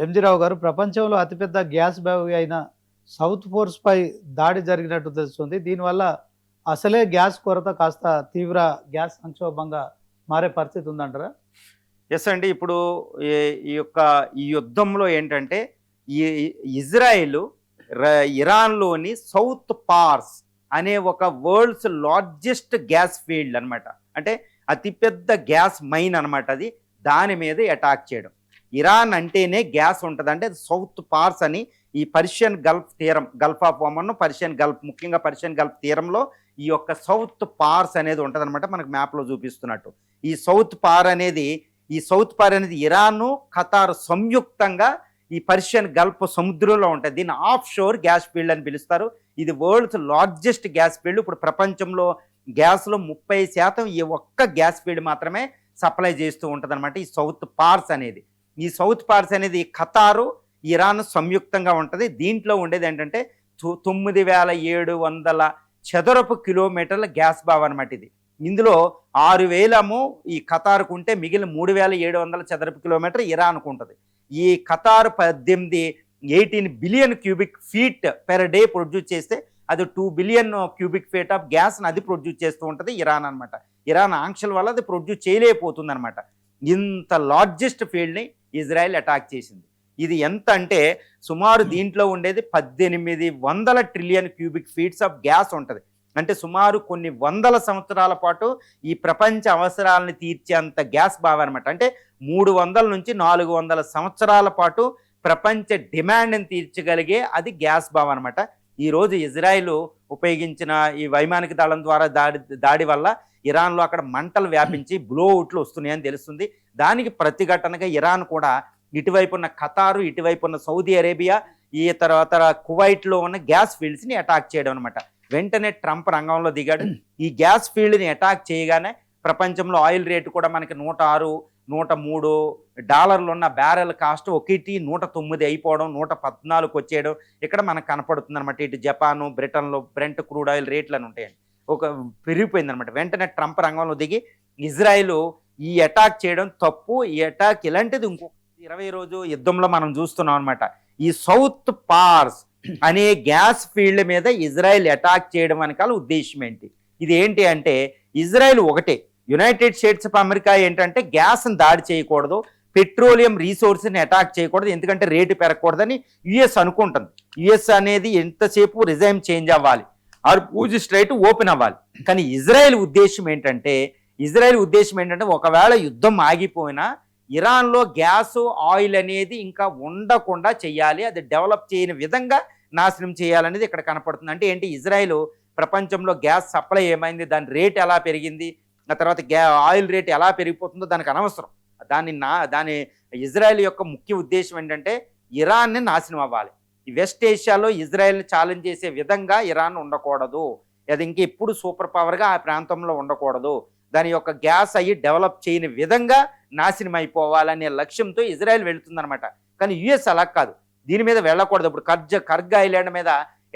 MG రావు గారు, ప్రపంచంలో అతిపెద్ద గ్యాస్ బావి అయిన సౌత్ ఫోర్స్ పై దాడి జరిగినట్టు తెలుస్తుంది. దీనివల్ల అసలే గ్యాస్ కొరత కాస్త తీవ్ర గ్యాస్ సంక్షోభంగా మారే పరిస్థితి ఉందంటారా? యెస్ అండి. ఇప్పుడు ఈ ఈ యుద్ధంలో ఏంటంటే, ఈ ఇజ్రాయెలు ఇరాన్‌లోని సౌత్ పార్స్ అనే ఒక వరల్డ్స్ లార్జెస్ట్ గ్యాస్ ఫీల్డ్ అనమాట. అంటే అతిపెద్ద గ్యాస్ మైన్ అనమాట అది. దాని మీద అటాక్ చేయడం. ఇరాన్ అంటేనే గ్యాస్ ఉంటది. అంటే సౌత్ పార్స్ అని ఈ పర్షియన్ గల్ఫ్ తీరం, Gulf of Oman, Persian Gulf, ముఖ్యంగా పర్షియన్ గల్ఫ్ తీరంలో ఈ యొక్క సౌత్ పార్స్ అనేది ఉంటదనమాట. మనకు మ్యాప్‌లో చూపిస్తున్నట్టు. ఈ సౌత్ పార్ అనేది ఈ సౌత్ పార్ అనేది ఇరాను, ఖతార్ సంయుక్తంగా ఈ పర్షియన్ గల్ఫ్ సముద్రంలో ఉంటుంది. దీన్ని ఆఫ్ షోర్ గ్యాస్ ఫీల్డ్ అని పిలుస్తారు. ఇది వరల్డ్స్ లార్జెస్ట్ గ్యాస్ ఫీల్డ్. ఇప్పుడు ప్రపంచంలో గ్యాస్లో 30% ఈ ఒక్క గ్యాస్ ఫీల్డ్ మాత్రమే సప్లై చేస్తూ ఉంటుందన్నమాట ఈ సౌత్ పార్స్ అనేది. ఈ సౌత్ పార్స్ అనేది ఖతారు, ఇరాన్ సంయుక్తంగా ఉంటుంది. దీంట్లో ఉండేది ఏంటంటే 9,700 చదరపు కిలోమీటర్ల గ్యాస్ బావ్ అనమాట ఇది. ఇందులో 6,000 ఈ ఖతార్కు ఉంటే మిగిలిన 3,700 చదరపు కిలోమీటర్ ఇరాన్కు ఉంటుంది. ఈ Qatar 18 billion cubic feet per day produce చేస్తే అది 2 బిలియన్ క్యూబిక్ ఫీట్ ఆఫ్ గ్యాస్ని అది ప్రొడ్యూస్ చేస్తూ ఉంటుంది ఇరాన్ అనమాట. ఇరాన్ ఆంక్షల వల్ల అది ప్రొడ్యూస్ చేయలేకపోతుంది అనమాట. ఇంత లార్జెస్ట్ ఫీల్డ్ని ఇజ్రాయెల్ అటాక్ చేసింది. ఇది ఎంత అంటే సుమారు దీంట్లో ఉండేది 1800 trillion cubic feets of gas ఉంటుంది. అంటే సుమారు కొన్ని వందల సంవత్సరాల పాటు ఈ ప్రపంచ అవసరాలను తీర్చేంత గ్యాస్ బావ అనమాట. అంటే 300 నుంచి 400 సంవత్సరాల పాటు ప్రపంచ డిమాండ్ని తీర్చగలిగే అది గ్యాస్ బావ అనమాట. ఈరోజు ఇజ్రాయిల్ ఉపయోగించిన ఈ వైమానిక దళం ద్వారా దాడి వల్ల ఇరాన్లో అక్కడ మంటలు వ్యాపించి బ్లోఅవుట్లు వస్తున్నాయని తెలుస్తుంది. దానికి ప్రతిఘటనగా ఇరాన్ కూడా ఇటువైపు ఉన్న ఖతారు, ఇటువైపు ఉన్న సౌదీ అరేబియా, ఈ తర్వాత కువైట్లో ఉన్న గ్యాస్ ఫీల్డ్స్ని అటాక్ చేయడం అనమాట. వెంటనే ట్రంప్ రంగంలో దిగాడు. ఈ గ్యాస్ ఫీల్డ్ని అటాక్ చేయగానే ప్రపంచంలో ఆయిల్ రేటు కూడా మనకి 106, 103 డాలర్లు ఉన్న బ్యారెల్ కాస్ట్ 109 అయిపోవడం, 114 వచ్చేయడం ఇక్కడ మనకు కనపడుతుంది అనమాట. ఇటు జపాను, బ్రిటన్లో బ్రెంట్ క్రూడ్ ఆయిల్ రేట్లు అని ఉంటాయండి, పెరిగిపోయింది అనమాట. వెంటనే ట్రంప్ రంగంలో దిగి ఇజ్రాయిల్ ఈ అటాక్ చేయడం తప్పు, ఈ అటాక్ ఇలాంటిది ఇంకో 20 రోజు యుద్ధంలో మనం చూస్తున్నాం అనమాట. ఈ సౌత్ పార్స్ అనే గ్యాస్ ఫీల్డ్ మీద ఇజ్రాయెల్ అటాక్ చేయడం వెనకాల ఉద్దేశం ఏంటి? ఇది ఏంటి అంటే ఇజ్రాయెల్ ఒకటే, యునైటెడ్ స్టేట్స్ ఆఫ్ అమెరికా ఏంటంటే గ్యాస్ని దాడి చేయకూడదు, పెట్రోలియం రీసోర్స్ని అటాక్ చేయకూడదు, ఎందుకంటే రేటు పెరగకూడదని యుఎస్ అనుకుంటుంది. యుఎస్ అనేది ఎంతసేపు రిజైమ్ చేంజ్ అవ్వాలి, ఆర్ పూజ స్ట్రైట్ ఓపెన్ అవ్వాలి. కానీ ఇజ్రాయెల్ ఉద్దేశం ఏంటంటే ఒకవేళ యుద్ధం ఆగిపోయినా ఇరాన్లో గ్యాస్, ఆయిల్ అనేది ఇంకా ఉండకుండా చేయాలి, అది డెవలప్ చేయని విధంగా నాశనం చేయాలనేది ఇక్కడ కనపడుతుంది. అంటే ఏంటి, ఇజ్రాయెల్ ప్రపంచంలో గ్యాస్ సప్లై ఏమైంది, దాని రేట్ ఎలా పెరిగింది, ఆ తర్వాత ఆయిల్ రేట్ ఎలా పెరిగిపోతుందో దానికి అనవసరం. దాని ఇజ్రాయెల్ యొక్క ముఖ్య ఉద్దేశం ఏంటంటే ఇరాన్ని నాశనం అవ్వాలి. ఈ వెస్ట్ ఏషియాలో ఇజ్రాయెల్ని ఛాలెంజ్ చేసే విధంగా ఇరాన్ ఉండకూడదు, అది ఇంకెప్పుడు సూపర్ పవర్గా ఆ ప్రాంతంలో ఉండకూడదు, దాని యొక్క గ్యాస్ అయ్యి డెవలప్ చేయని విధంగా నాశనం అయిపోవాలనే లక్ష్యంతో ఇజ్రాయెల్ వెళుతుందనమాట. కానీ యుఎస్ అలా కాదు, దీని మీద వెళ్ళకూడదు. ఇప్పుడు కర్గ్ ఐలాండ్ మీద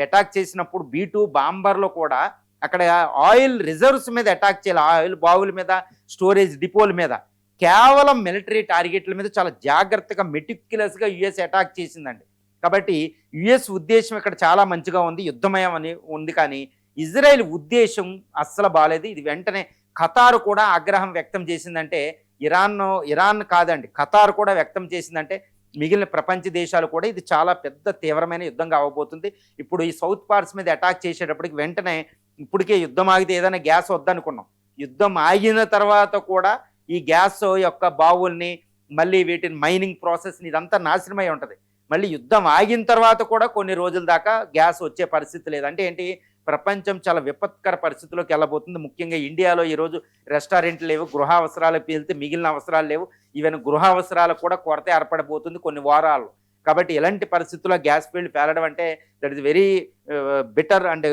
అటాక్ చేసినప్పుడు B-2 బాంబర్లో కూడా అక్కడ ఆయిల్ రిజర్వ్స్ మీద అటాక్ చేయాలి, ఆయిల్ బావుల మీద, స్టోరేజ్ డిపోల మీద, కేవలం మిలిటరీ టార్గెట్ల మీద చాలా జాగ్రత్తగా మెటిక్యులస్గా యుఎస్ అటాక్ చేసిందండి. కాబట్టి యుఎస్ ఉద్దేశం ఇక్కడ చాలా మంచిగా ఉంది, యుద్ధమయం అని ఉంది. కానీ ఇజ్రాయెల్ ఉద్దేశం అస్సలు బాగాలేదు. ఇది వెంటనే ఖతార్ కూడా ఆగ్రహం వ్యక్తం చేసిందంటే ఇరాన్ కాదండి, ఖతార్ కూడా వ్యక్తం చేసిందంటే మిగిలిన ప్రపంచ దేశాలు కూడా ఇది చాలా పెద్ద తీవ్రమైన యుద్ధంగా అవ్వబోతుంది. ఇప్పుడు ఈ సౌత్ పార్స్ మీద అటాక్ చేసేటప్పటికి వెంటనే ఇప్పటికే యుద్ధం ఆగితే ఏదైనా గ్యాస్ వద్దనుకున్నాం, యుద్ధం ఆగిన తర్వాత కూడా ఈ గ్యాస్ యొక్క బావుల్ని, మళ్ళీ వీటిని మైనింగ్ ప్రాసెస్ని ఇదంతా నాశనమై ఉంటుంది. మళ్ళీ యుద్ధం ఆగిన తర్వాత కూడా కొన్ని రోజుల దాకా గ్యాస్ వచ్చే పరిస్థితి లేదు. అంటే ఏంటి, ప్రపంచం చాలా విపత్కర పరిస్థితుల్లోకి వెళ్ళబోతుంది. ముఖ్యంగా ఇండియాలో ఈరోజు రెస్టారెంట్లు లేవు, గృహ అవసరాలకు వెళ్తే మిగిలిన అవసరాలు లేవు, ఈవెన్ గృహ అవసరాలకు కూడా కొరత ఏర్పడబోతుంది కొన్ని వారాలు. కాబట్టి ఇలాంటి పరిస్థితుల్లో గ్యాస్ ఫీల్డ్ పేలడం అంటే that is very bitter and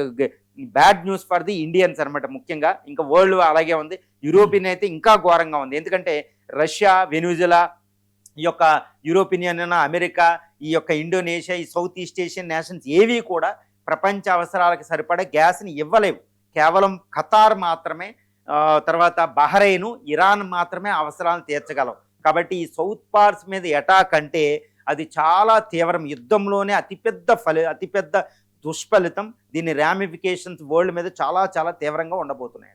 bad news for the Indians అనమాట. ముఖ్యంగా ఇంకా వరల్డ్ అలాగే ఉంది, యూరోపియన్ అయితే ఇంకా ఘోరంగా ఉంది. ఎందుకంటే రష్యా, వెనుజులా, ఈ యొక్క యూరోపియన్ యూనియన్, అమెరికా, ఈ యొక్క ఇండోనేషియా, ఈ సౌత్ ఈస్ట్ ఏషియన్ నేషన్స్ ఏవి కూడా ప్రపంచ అవసరాలకు సరిపడే గ్యాస్ని ఇవ్వలేవు. కేవలం ఖతార్ మాత్రమే, తర్వాత బహ్రెయిన్, ఇరాన్ మాత్రమే అవసరాలను తీర్చగలవు. కాబట్టి ఈ సౌత్ పార్స్ మీద అటాక్ అంటే అది చాలా తీవ్రం, యుద్ధంలోనే అతిపెద్ద దుష్ఫలితం. దీని రామిఫికేషన్స్ వరల్డ్ మీద చాలా చాలా తీవ్రంగా ఉండబోతున్నాయి.